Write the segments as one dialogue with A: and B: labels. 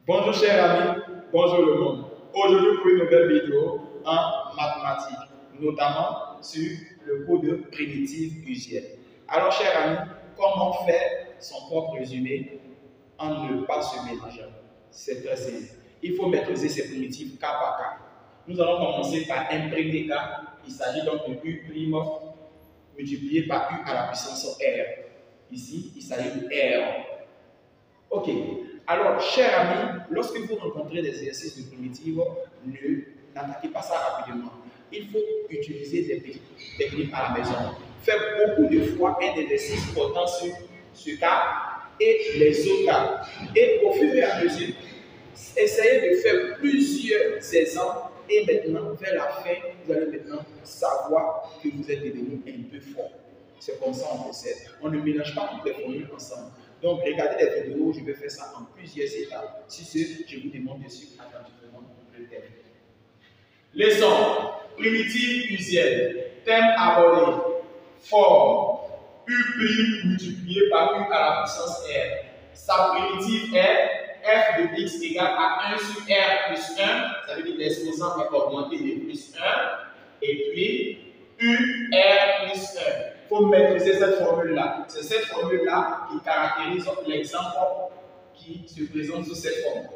A: Bonjour chers amis, bonjour le monde. Aujourd'hui pour une nouvelle vidéo en mathématiques, notamment sur le cours de primitive usuelle. Alors chers amis, comment faire son propre résumé en ne pas se mélanger? C'est très simple. Il faut maîtriser ces primitives cas par cas. Nous allons commencer par un premier cas. Il s'agit donc de U' multiplié par U à la puissance R. Ici, il s'agit de R. Ok. Alors, chers amis, lorsque vous rencontrez des exercices de primitives, n'attaquez pas ça rapidement. Il faut utiliser des petites techniques à la maison. Faites beaucoup de fois un exercice portant sur ce cas et les autres cas. Et au fur et à mesure, essayez de faire plusieurs exemples et maintenant, vers la fin, vous allez maintenant savoir que vous êtes devenu un peu fort. C'est comme ça on procède. On ne mélange pas toutes les formules ensemble. Donc, regardez les vidéos, je vais faire ça en plusieurs étapes. Si ce, je vous demande de suivre attentivement le thème. Leçon, primitive usuelle, thème abordé, forme, U' multiplié par U à la puissance R. Sa primitive est f de x égale à 1 sur R plus 1, ça veut dire que l'exposant est augmenté de plus 1, et puis U, R plus 1. Il faut maîtriser cette formule-là. C'est cette formule-là qui caractérise l'exemple qui se présente sous cette forme.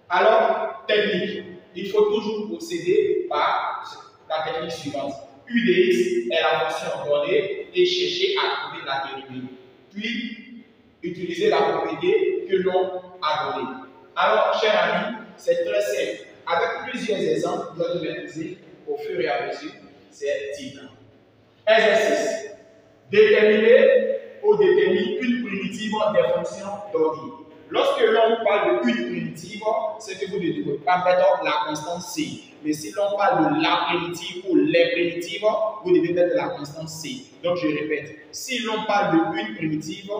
A: Alors, technique. Il faut toujours procéder par la technique suivante. U de x est la fonction donnée et chercher à trouver la dérivée. Puis, utiliser la propriété que l'on a donnée. Alors, chers amis, c'est très simple. Avec plusieurs exemples, vous allez maîtriser au fur et à mesure ces types. Exercice. Déterminer ou déterminer une primitive des fonctions données. Lorsque l'on parle d'une primitive, c'est que vous ne devez pas mettre la constante C. Mais si l'on parle de la primitive ou les primitives, vous devez mettre la constante C. Donc je répète, si l'on parle d'une primitive,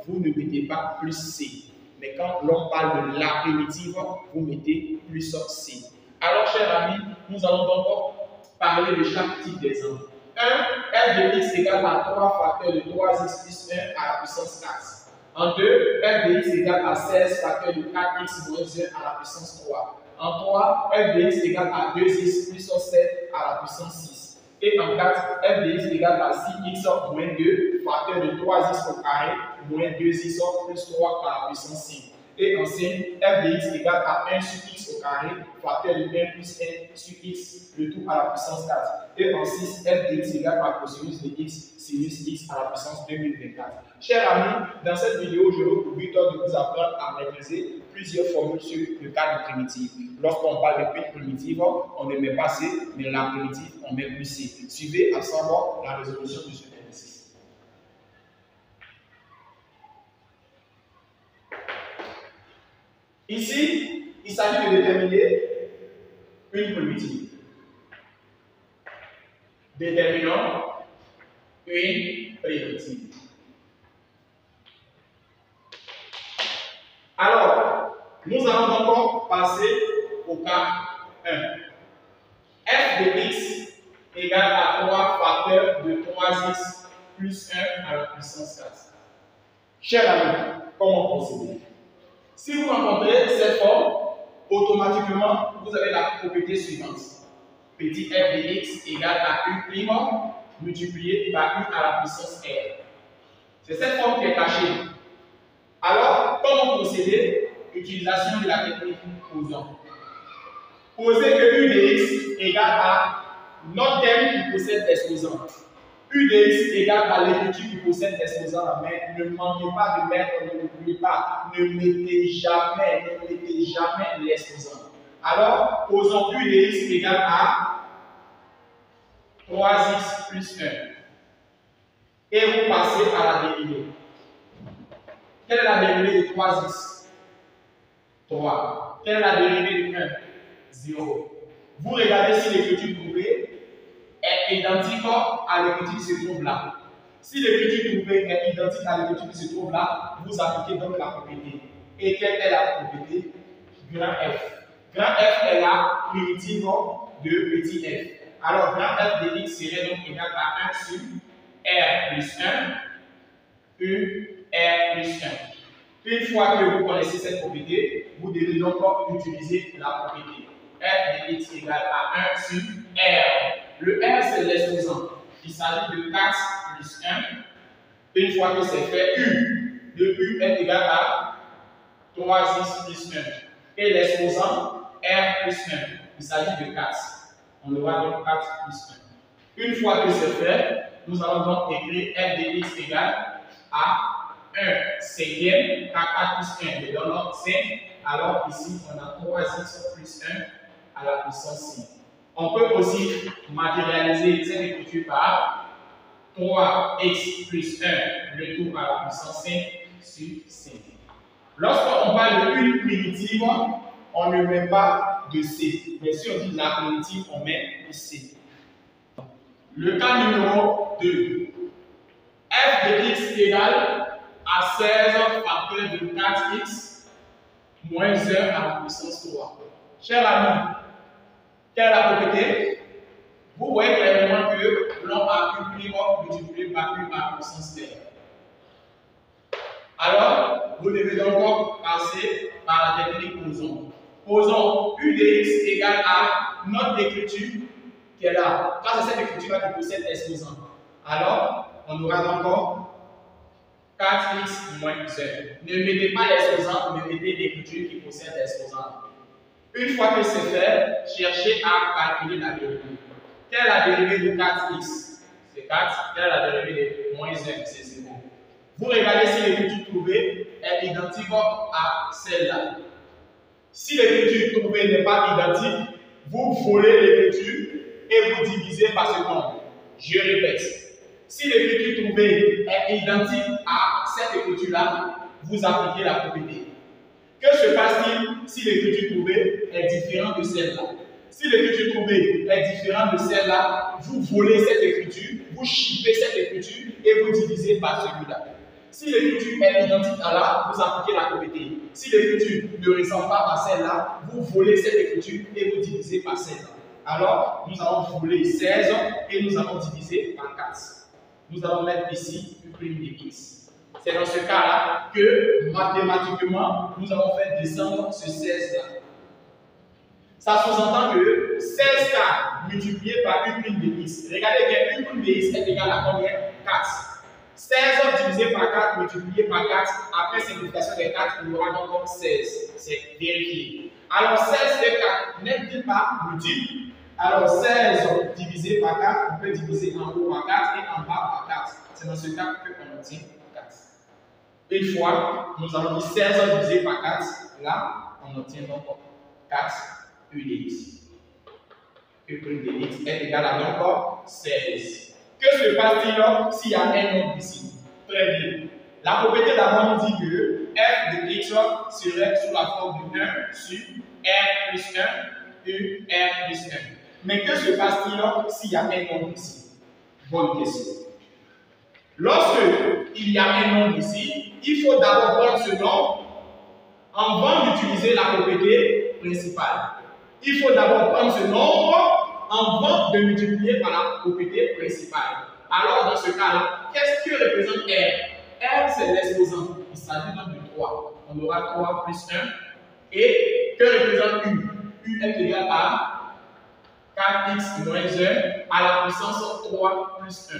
A: vous ne mettez pas plus C. Mais quand l'on parle de la primitive, vous mettez plus C. Alors chers amis, nous allons donc parler de chaque type d'exemple. 1, f de x égale à 3 facteurs de 3x plus 1 à la puissance 4. En 2, f de x égale à 16 facteurs de 4x moins 1 à la puissance 3. En 3, f de x égale à 2x plus 7 à la puissance 6. Et en 4, f de x égale à 6x moins 2 facteur de 3x au carré moins 2x plus 3 à la puissance 5. Et en 5, f de x égale à 1 sur x au carré, facteur de 1 plus 1 sur x, le tout à la puissance 4. Et en 6, f de x égale à cosinus de x, sinus x à la puissance 2024. Chers amis, dans cette vidéo, je vous but de vous apprendre à maîtriser plusieurs formules sur le cas de primitive. Lorsqu'on parle de primitive, on ne met pas C, mais la primitive, on met plus C. Suivez à savoir la résolution de ce exercice. Ici, il s'agit de déterminer une primitive. Déterminons une primitive. Alors, nous allons donc passer au cas 1. f de x égale à 3 facteurs de 3x plus 1 à la puissance 4. Chers amis, comment procéder? Si vous rencontrez cette forme, automatiquement, vous avez la propriété suivante. Petit f de x égale à U' multiplié par U à la puissance R. C'est cette forme qui est cachée. Alors, comment procéder? Utilisation de la technique posant. Posez que U de x égale à notre thème qui possède l'exposant. U de x égale à l'écriture qui possède l'exposant, mais ne manquez pas de mettre, ne l'oubliez pas, ne mettez jamais l'exposant. Alors, posons U de x égale à 3x plus 1. Et vous passez à la dérivée. Quelle est la dérivée de 3x? 3. Quelle est la dérivée de 1? 0. Vous regardez si l'écriture trouvée est identique à l'écriture qui se trouve là. Si l'écriture trouvée est identique à l'écriture qui se trouve là, vous appliquez donc la propriété. Et quelle est la propriété? Grand F. Grand F est la primitive de petit f. Alors, grand F de x serait donc égal à 1 sur R plus 1, U, R plus 1. Une fois que vous connaissez cette propriété, vous devez donc utiliser la propriété. F de x égale à 1 sur R. Le R, c'est l'exposant. Il s'agit de 4 plus 1. Une fois que c'est fait, U de U est égal à 3x plus 1. Et l'exposant, R plus 1. Il s'agit de 4. On aura donc 4 plus 1. Une fois que c'est fait, nous allons donc écrire F de x égale à 1 cinquième, car 4 plus 1 me donne 5. Alors ici, on a 3x plus 1 à la puissance 5. On peut aussi matérialiser cette écriture par 3x plus 1, le tout à la puissance 5 sur 5. Lorsqu'on parle d'une primitive, on ne met pas de C. Mais si on dit la primitive, on met du C. Le cas numéro 2. F de x égale à 16 facteur de 4x moins 1 à la puissance 3. Chers amis, quelle est la propriété? Vous voyez clairement que l'on a pu multiplier par U à la puissance terre. Alors, vous devez donc passer par la technique posons. Posons U de x égale à notre écriture qui est là. Quand c'est cette écriture-là qui possède l'exposant, alors on aura donc 4x moins 1. Ne mettez pas l'exposant, mais mettez l'écriture qui possède l'exposant. Une fois que c'est fait, cherchez à calculer la dérivée. Quelle est la dérivée de 4x? C'est 4. Quelle est la dérivée de moins 1? C'est 0. Vous regardez si l'écriture trouvée est identique à celle-là. Si l'écriture trouvée n'est pas identique, vous volez l'écriture et vous divisez par ce nombre. Je répète. Si l'écriture trouvée est identique à cette écriture-là, vous appliquez la propriété. Que se passe-t-il si l'écriture trouvée est différente de celle-là? Si l'écriture trouvée est différente de celle-là, vous volez cette écriture, vous chippez cette écriture et vous divisez par celui-là. Si l'écriture est identique à là, vous appliquez la propriété. Si l'écriture ne ressemble pas à celle-là, vous volez cette écriture et vous divisez par celle-là. Alors, nous allons voler 16 et nous allons diviser par 4. Nous allons mettre ici U' de x. C'est dans ce cas-là que, mathématiquement, nous allons faire descendre ce 16-là. Ça sous-entend que 16K multiplié par U' de x. Regardez bien, U' de x est égal à combien? 4. 16 divisé par 4 multiplié par 4, après simplification des 4, il y aura donc 16. C'est vérifié. Alors 16 de 4 n'est-il pas multiple? Alors 16 divisé par 4, on peut diviser en haut par 4 et en bas par 4. C'est dans ce cas qu'on obtient 4. Une fois, nous allons dire 16 divisé par 4, là, on obtient donc 4 U de x. U' de x est égal à donc 16. Que se passe-t-il s'il y a un nombre ici? Très bien. La propriété d'abord nous dit que f de x serait sous la forme de 1 sur r plus 1 u r plus 1. Mais que se passe-t-il s'il y a un nombre ici? Bonne question. Lorsque il y a un nombre ici, il faut d'abord prendre ce nombre avant d'utiliser la propriété principale. Il faut d'abord prendre ce nombre avant de multiplier par la propriété principale. Alors, dans ce cas-là, qu'est-ce que représente R? R, c'est l'exposant. Il s'agit donc de 3. On aura 3 plus 1. Et que représente U? U est égal à 4x moins 1 à la puissance 3 plus 1.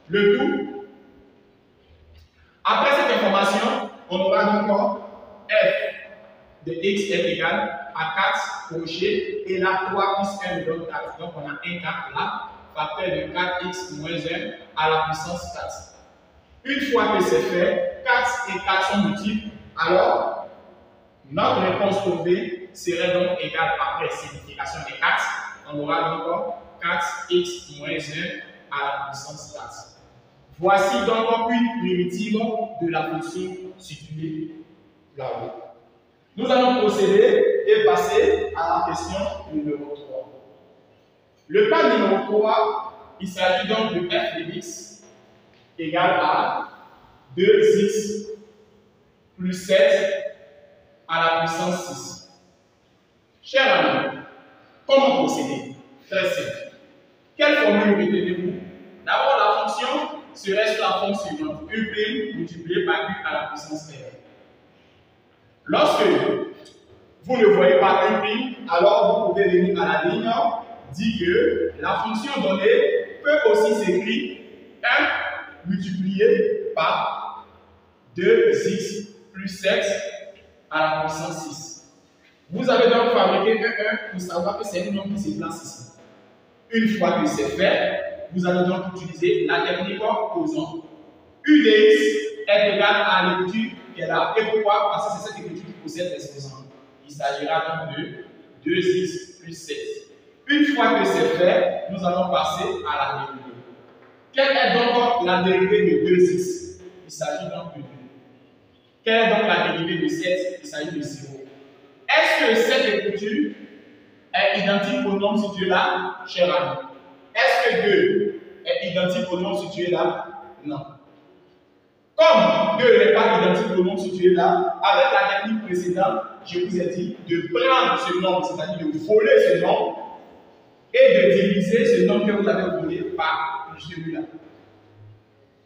A: Le tout. Après cette information, on aura donc F de x est égal à 4 crochet et là 3 plus 1 nous donne 4. Donc on a un 4 là, facteur de 4x moins 1 à la puissance 4. Une fois que c'est fait, 4 et 4 sont multiples, alors notre réponse trouvée serait donc égale après simplification des 4. On aura donc 4x moins 1 à la puissance 4. Voici donc une primitive de la fonction située là-haut. Nous allons procéder et passer à la question numéro 3. Le cas numéro 3, il s'agit donc de f de x égale à 2x plus 7 à la puissance 6. Chers amis, comment procéder? Très simple. Quelle formule retenez-vous? D'abord, la fonction serait sous la forme suivante, U' multiplié par U à la puissance R. Lorsque vous ne voyez pas U', alors vous pouvez venir à la ligne, dire que la fonction donnée peut aussi s'écrire 1 multiplié par 2x plus 7 à la puissance 6. Vous avez donc fabriqué un 1 pour savoir que c'est un nombre qui se place ici. Une fois que c'est fait, vous allez donc utiliser la technique posant. U de x est égal à l'écriture qui est là. Et pourquoi? Parce que c'est cette écriture qui possède l'exposant. Il s'agira donc de 2x plus 7. Une fois que c'est fait, nous allons passer à la dérivée. Quelle est donc la dérivée de 2x? Il s'agit donc de 2. Quelle est donc la dérivée de 7? Il s'agit de 0. Est-ce que cette écriture est identique au nombre situé là, cher ami? Est-ce que 2 est identique au nombre situé là? Non. Comme 2 n'est pas identique au nombre situé là, avec la technique précédente, je vous ai dit de prendre ce nombre, c'est-à-dire de voler ce nombre, et de diviser ce nombre que vous avez volé par celui-là.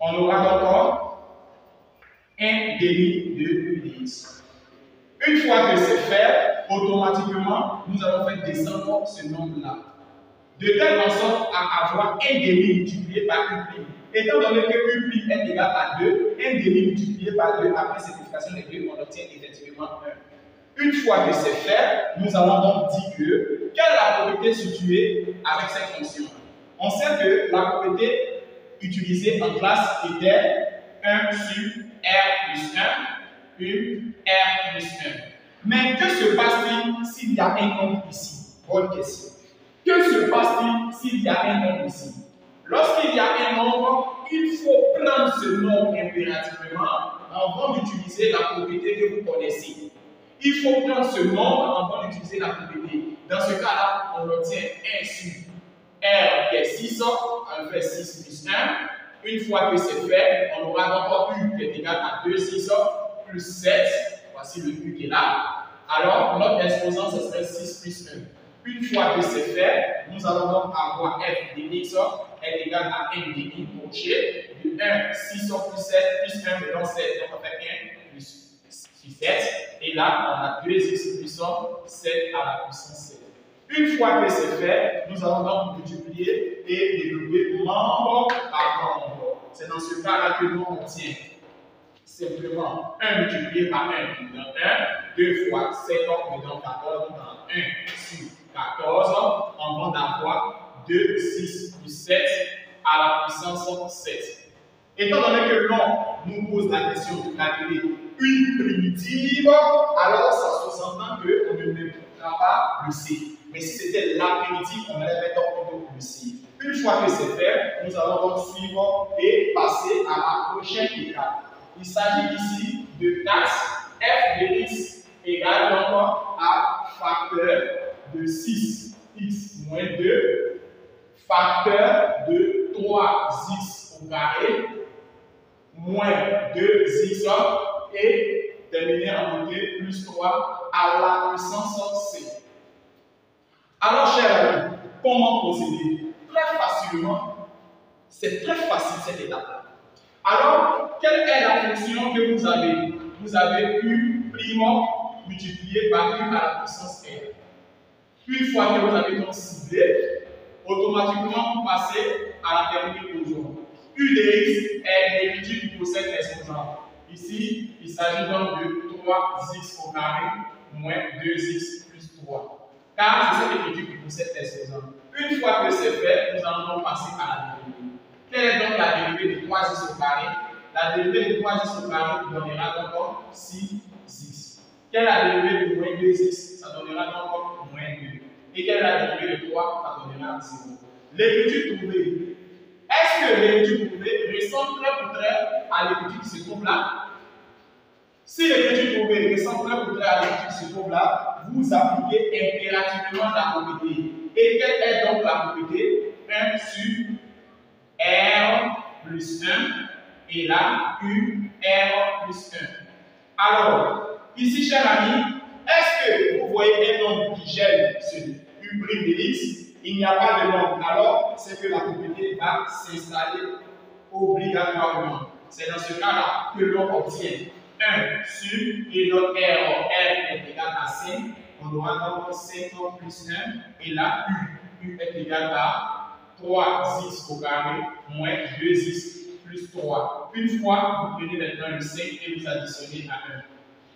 A: On aura encore un demi de U de x. Une fois que c'est fait, automatiquement, nous allons faire descendre ce nombre-là. De telle sorte à avoir un demi multiplié par U'. Étant donné que U' est égal à 2, un demi multiplié par 2, après simplification des 2, on obtient effectivement 1. Une fois que c'est fait, nous allons donc dire que quelle est la propriété située avec cette fonction? On sait que la propriété utilisée en classe était 1 sur R plus 1, U, R plus 1. Mais que se passe-t-il s'il y a un nombre ici? Bonne question. Que se passe-t-il s'il y a un nombre ici? Lorsqu'il y a un nombre, il faut prendre ce nombre impérativement avant d'utiliser la propriété que vous connaissez. Il faut prendre ce nombre avant d'utiliser la propriété. Dans ce cas-là, on obtient 1 sur R qui est 6, on fait 6 plus 1. Une fois que c'est fait, on aura encore U qui est égal à 2, 6 plus 7. Voici le U qui est là. Alors, notre exposant, ce serait 6 plus 1. Une fois que c'est fait, nous allons donc avoir f de x est égal à 1 de i crochet. De 1, 6 plus 7 plus 1, maintenant 7. Donc on fait 1 plus 7. Et là, on a 2x plus 7 à la puissance 7. Une fois que c'est fait, nous allons donc multiplier et développer membre par membre. C'est dans ce cas-là que nous obtenons simplement 1 multiplié par 1 qui donne 1, 2 fois 7 qui donne 14, donc 1 sur 14, on va d'avoir 2, 6 plus 7 à la puissance 7. Étant donné que l'on nous pose la question de calculer une primitive, alors ça sous-entend qu'on ne mettra pas le C. Mais si c'était la primitive, on allait mettre plutôt le C. Une fois que c'est fait, nous allons donc suivre et passer à la prochaine étape. Il s'agit ici de taxe f de x égale donc à facteur de 6x moins 2, facteur de 3x au carré, moins 2x et terminer en côté plus 3 à la puissance c. Alors, chers amis, comment procéder? Très facilement, c'est très facile cette étape-là. Alors, quelle est la fonction que vous avez? Vous avez U' multiplié par U à la puissance R. Une fois que vous avez donc ciblé, automatiquement vous passez à la technique posant. U de x est l'écriture qui possède l'exposant. Ici, il s'agit donc de 3x au carré moins 2x plus 3. Car c'est cette écriture qui possède l'exposant. Une fois que c'est fait, nous allons donc passer à la dérivée. Quelle est donc la dérivée de 3x au carré? La dérivée de 3x au carré donnera donc 6x. Quelle est la dérivée de moins 2x? Ça donnera donc moins 2. Et quelle est la dérivée de 3? Ça donnera 0. L'écriture trouvée. Est-ce que l'écriture trouvée ressemble très pour très à l'écriture qui se trouve là? Si l'écriture trouvée ressemble très pour très à l'écriture qui se trouve là, vous appliquez impérativement la propriété. Et quelle est donc la propriété? 1 sur R plus 1 et là U R plus 1. Alors, ici, chers amis, est-ce que vous voyez un nombre qui gêne ce U' de x? Il n'y a pas de nombre. Alors, c'est que la propriété va s'installer obligatoirement. C'est dans ce cas-là que l'on obtient 1 sur et notre R est égal à 5. on aura donc 5 plus 1, et là, U est égal à 3x au carré moins 2x plus 3. Une fois, vous prenez maintenant le 5 et vous additionnez à 1.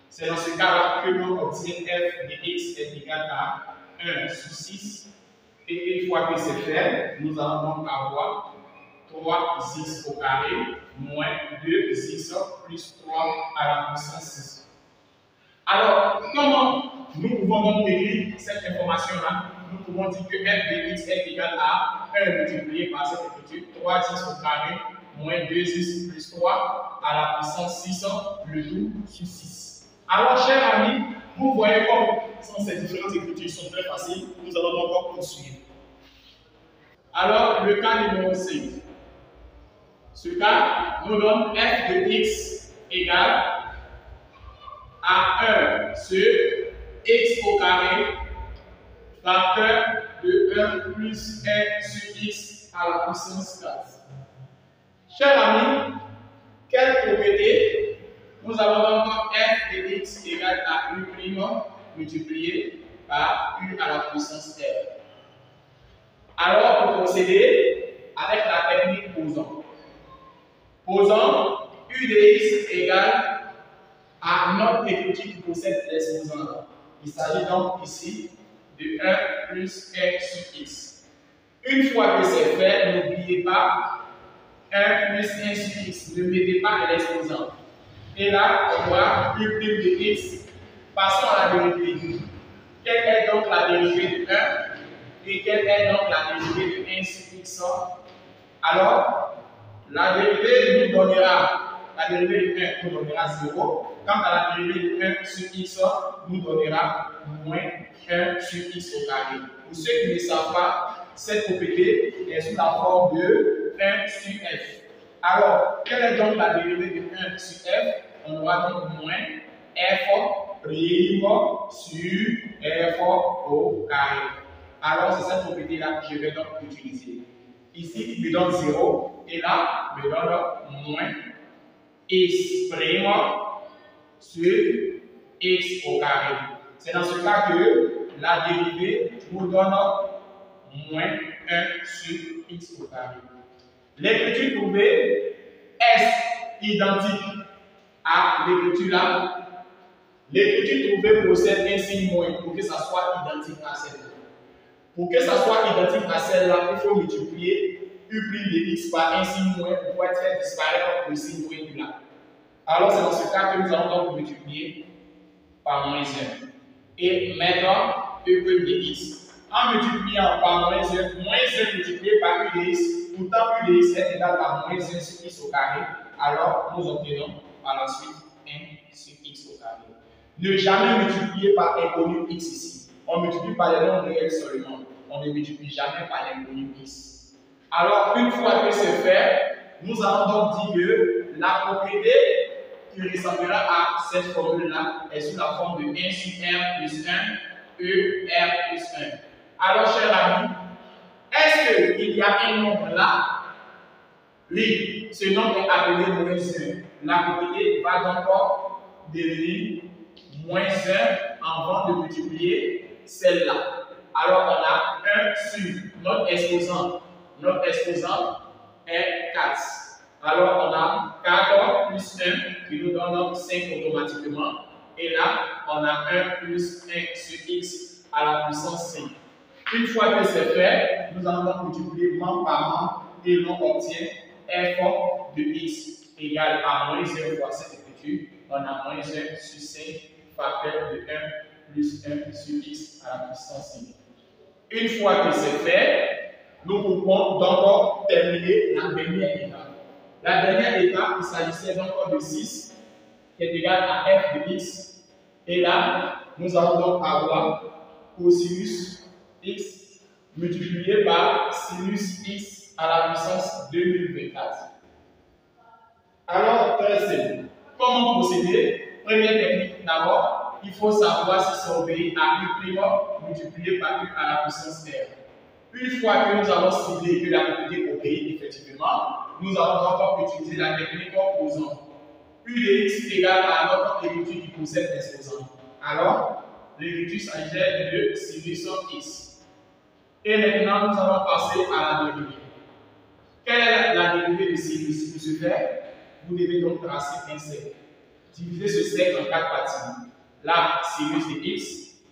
A: C'est dans ce cas-là que l'on obtient f de x est égal à 1 sur 6. Et une fois que c'est fait, nous allons donc avoir 3x au carré moins 2x plus 3 à la puissance 6. Alors, comment nous pouvons donc écrire cette information-là? Nous pouvons dire que f de x est égal à 1 multiplié par cette écriture, 3x au carré moins 2x plus 3 à la puissance 6, le tout sur 6. Alors, chers amis, vous voyez comme ces différentes écritures sont très faciles. Nous allons donc encore poursuivre. Alors, le cas numéro 5. Ce cas nous donne f de x égale à 1 sur x au carré facteur de 1 plus 1 sur x à la puissance 4. Chers amis, quelle propriété? Nous avons donc f de x égale à u' multiplié par u à la puissance r. Alors, pour procéder avec la technique posant. Posons u de x égale à notre écriture qui possède l'exposant. Il s'agit donc ici de 1 plus 1 sur x. Une fois que c'est fait, n'oubliez pas 1 plus 1 sur x. Ne mettez pas l'exposant. Et là, on voit u' de x. Passons à la dérivée. Quelle est donc la dérivée de 1 et quelle est donc la dérivée de 1 sur x? Alors, la dérivée nous donnera, la dérivée de 1 nous donnera 0. Quant à la dérivée de 1 sur x nous donnera moins 1 sur x au carré. Pour ceux qui ne savent pas, cette propriété est sous la forme de 1 sur f. Alors, quelle est donc la dérivée de 1 sur f? On aura donc moins f' sur f au carré. Alors, c'est cette propriété-là que je vais donc utiliser. Ici, il me donne 0 et là, il me donne moins x' sur x au carré. C'est dans ce cas que la dérivée nous donne moins 1 sur x au carré. L'écriture trouvée est identique à l'écriture là. L'écriture trouvée possède un signe moins pour que ça soit identique à celle-là. Pour que ça soit identique à celle-là, il faut multiplier u' de x par un signe moins pour pouvoir faire disparaître le signe moins du là. Alors, c'est dans ce cas que nous allons donc multiplier par moins 1. Et maintenant, u' de x. En multipliant par moins 1 multiplié par u de x, pourtant u de x est égal à moins 1 sur x au carré, alors nous obtenons par la suite 1 sur x au carré. Ne jamais multiplier par inconnu x ici. On multiplie par les nombres réels seulement. On ne multiplie jamais par l'inconnu x. Alors, une fois que c'est fait, nous allons donc dire que la propriété qui ressemblera à cette formule-là est sous la forme de 1 sur r plus 1, e r plus 1. Alors, chers amis, est-ce qu'il y a un nombre là? Oui, ce nombre est appelé moins 1. La propriété va donc devenir moins 1 avant de multiplier celle-là. Alors, on a 1 sur notre exposant. Notre exposant est 4. Alors, on a 4 plus 1 qui nous donne 5 automatiquement. Et là, on a 1 plus 1 sur x à la puissance 5. Une fois que c'est fait, nous allons donc multiplier membre par membre et l'on obtient f de x égale à moins 1 fois cette écriture. On a moins 1 sur 5 facteur de 1 plus 1 sur x à la puissance 5. Une fois que c'est fait, nous pouvons donc terminer la dernière étape. La dernière étape, il s'agissait donc de 6 qui est égal à f de x. Et là, nous allons donc avoir cosinus x multiplié par sinus x à la puissance 2024. Alors, très simple. Comment procéder? Première technique d'abord, il faut savoir si ça obéit à u' multiplié par u à la puissance r. Une fois que nous avons ciblé que la propriété obéit effectivement, nous allons encore utiliser la technique opposant. U de x égale à notre écriture qui possède l'exposant. Alors, l'écriture s'agit de sinus x. Et maintenant, nous allons passer à la dérivée. Quelle est la dérivée de sinus? Pour ce faire, vous devez donc tracer un cercle. Diviser ce cercle en 4 parties. Là, sinus de x,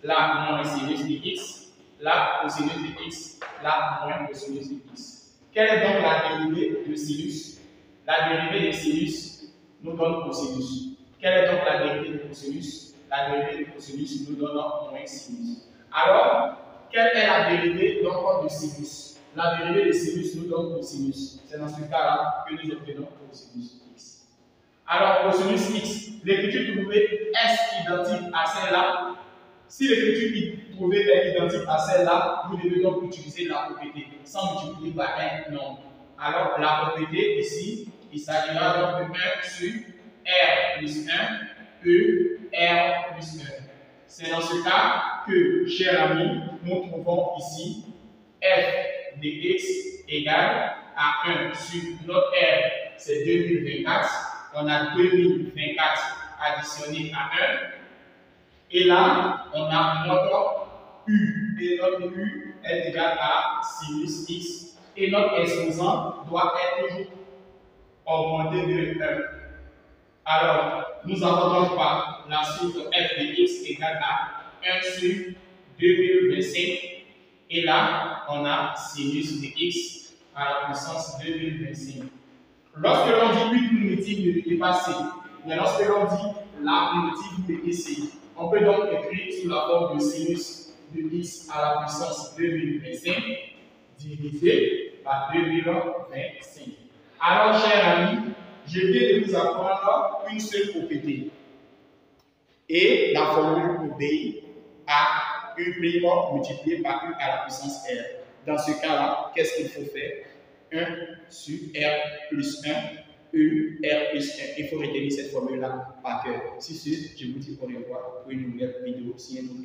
A: là, moins sinus de x, là, cosinus de x, là, moins cosinus de x. Quelle est donc la dérivée de sinus? La dérivée de sinus nous donne cosinus. Quelle est donc la dérivée de cosinus? La dérivée de cosinus nous donne moins sinus. Alors, quelle est la dérivée donc de sinus? La dérivée de sinus nous donne cosinus. C'est dans ce cas-là que nous obtenons cosinus x. Alors, cosinus x, l'écriture trouvée est identique à celle-là. Si l'écriture trouvée est identique à celle-là, vous devez donc utiliser la propriété sans multiplier par un nombre. Alors, la propriété ici, il s'agira donc de 1 sur R plus 1, E, R plus 1. C'est dans ce cas que, chers amis, nous trouvons ici f de x égale à 1 sur notre R, c'est 2024. On a 2024 additionné à 1. Et là, on a notre U. Et notre U est égal à sinus x. Et notre exposant doit être toujours augmenté de 1. Alors, nous avons donc pas la suite f de x égale à 1 sur 2025. Et là, on a sinus de x à la puissance 2025. Lorsque l'on dit une primitive de dépasser, mais lorsque l'on dit la primitive de essayer, on peut donc écrire sous la forme de sinus de x à la puissance 2025 divisé par 2025. Alors, chers amis, je viens de vous apprendre une seule propriété. Et la formule obéit à U' multiplié par U à la puissance R. Dans ce cas-là, qu'est-ce qu'il faut faire? 1 sur R plus 1, E, R plus 1. Il faut retenir cette formule-là par cœur. Si ce, je vous dis au revoir pour une nouvelle vidéo. Si un autre